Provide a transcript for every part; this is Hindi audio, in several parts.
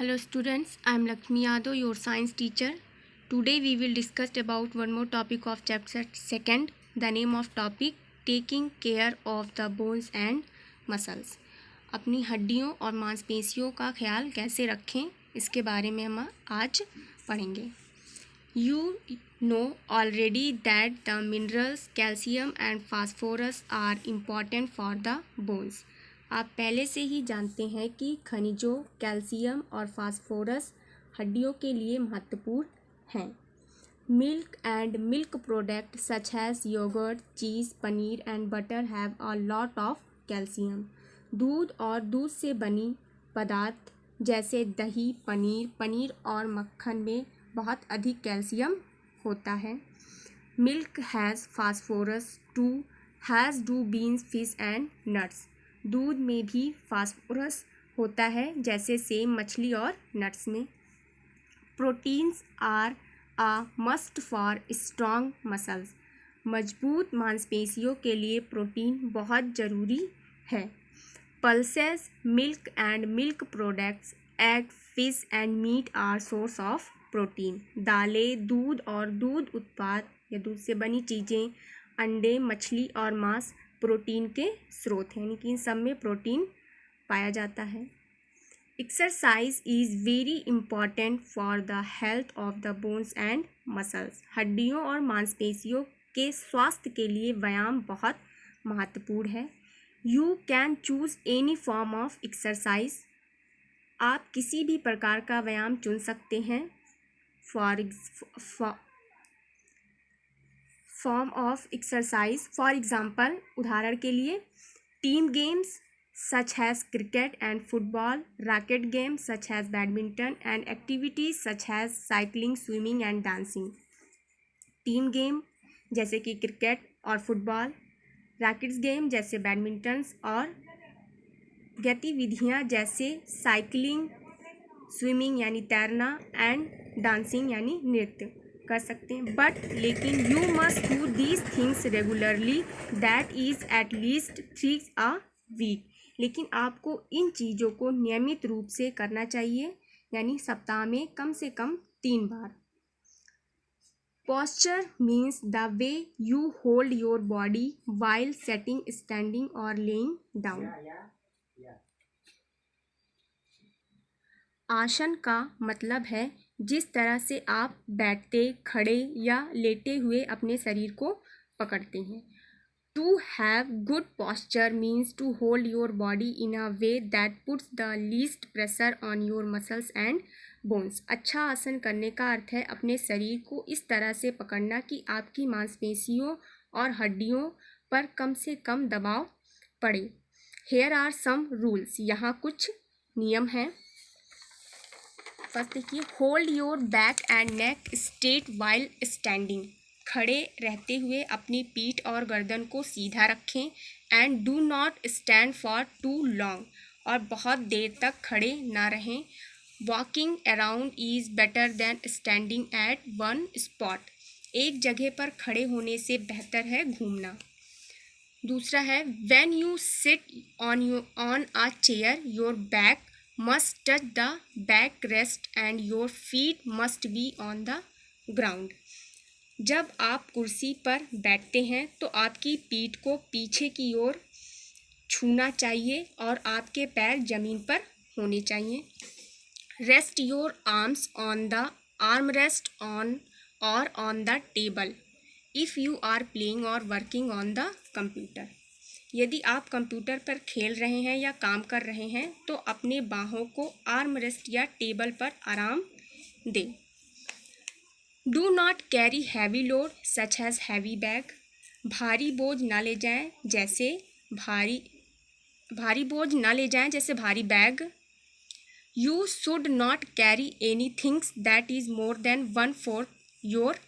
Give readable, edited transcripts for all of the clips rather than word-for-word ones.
Hello students, I am Lakshmi Yadav, your science teacher. Today we will discuss about one more topic of chapter 2nd. The name of topic taking care of the bones and muscles. अपनी हड्डियों और मांसपेशियों का ख्याल कैसे रखें, इसके बारे में हम आज पढ़ेंगे. You know already that the minerals calcium and phosphorus are important for the bones. आप पहले से ही जानते हैं कि खनिजों कैल्शियम और फास्फोरस हड्डियों के लिए महत्वपूर्ण हैं. Milk and milk product such as yoghurt, cheese, paneer and butter have a lot of calcium. दूध और दूध से बनी पदार्थ जैसे दही, पनीर और मक्खन में बहुत अधिक कैल्शियम होता है. Milk has phosphorus too has do beans, fish and nuts. दूध में भी फास्फोरस होता है जैसे सेब, मछली और नट्स में. Proteins are a must for strong muscles. मजबूत मांसपेशियों के लिए प्रोटीन बहुत ज़रूरी है. Pulses, milk and milk products, egg, fish and meat are source of protein. दालें, दूध और दूध उत्पाद या दूध से बनी चीज़ें, अंडे, मछली और मांस प्रोटीन के स्रोत हैं, यानी कि इन सब में प्रोटीन पाया जाता है. Exercise is very important for the health of the bones and muscles. हड्डियों और मांसपेशियों के स्वास्थ्य के लिए व्यायाम बहुत महत्वपूर्ण है. You can choose any form of exercise. आप किसी भी प्रकार का व्यायाम चुन सकते हैं. Form of exercise, for example, उदाहरण के लिए, team games such has cricket and football, racket games such has badminton and activities such has cycling, swimming and dancing. Team game जैसे कि क्रिकेट और फुटबॉल, रैकेट्स गेम जैसे बैडमिंटन और गतिविधियाँ जैसे साइकिलिंग, स्विमिंग यानी तैरना एंड डांसिंग यानी नृत्य कर सकते हैं. बट लेकिन you must do these things regularly, that is at least 3 a week. लेकिन आपको इन चीज़ों को नियमित रूप से करना चाहिए, यानी सप्ताह में कम से कम 3 बार. Posture means the way you hold your body while sitting, standing or laying down. आसन का मतलब है जिस तरह से आप बैठते, खड़े या लेटे हुए अपने शरीर को पकड़ते हैं. To have good posture means to hold your body in a way that puts the least pressure on your muscles and bones. अच्छा आसन करने का अर्थ है अपने शरीर को इस तरह से पकड़ना कि आपकी मांसपेशियों और हड्डियों पर कम से कम दबाव पड़े. Here are some rules. यहाँ कुछ नियम हैं. फर्स्ट देखिए, hold your back and neck straight while standing. खड़े रहते हुए अपनी पीठ और गर्दन को सीधा रखें. And do not stand for too long. और बहुत देर तक खड़े ना रहें. Walking around is better than standing at one spot. एक जगह पर खड़े होने से बेहतर है घूमना. दूसरा है, when you sit on a chair your back must touch the backrest and your feet must be on the ground. जब आप कुर्सी पर बैठते हैं तो आपकी पीठ को पीछे की ओर छूना चाहिए और आपके पैर जमीन पर होने चाहिए. Rest your arms on the arm rest on or on the table if you are playing or working on the computer. यदि आप कंप्यूटर पर खेल रहे हैं या काम कर रहे हैं तो अपने बाहों को आर्म रेस्ट या टेबल पर आराम दें. Do not carry heavy load such has heavy bag. भारी बोझ ना ले जाएं जैसे भारी bag. You should not carry any things that is more than 1/4 your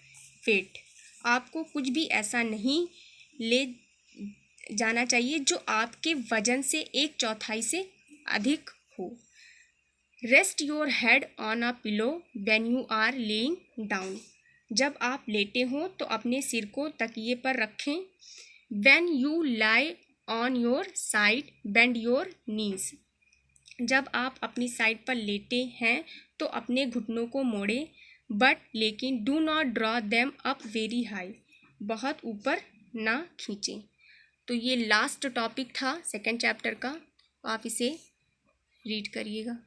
weight. आपको कुछ भी ऐसा नहीं ले जाना चाहिए जो आपके वजन से 1/4 से अधिक हो. Rest your head on a pillow when you are laying down. जब आप लेटे हों तो अपने सिर को तकिए पर रखें. When you lie on your side bend your knees. जब आप अपनी साइड पर लेटे हैं तो अपने घुटनों को मोड़ें, बट लेकिन do not draw them up very high, बहुत ऊपर ना खींचें। तो ये लास्ट टॉपिक था सेकंड चैप्टर का, आप इसे रीड करिएगा।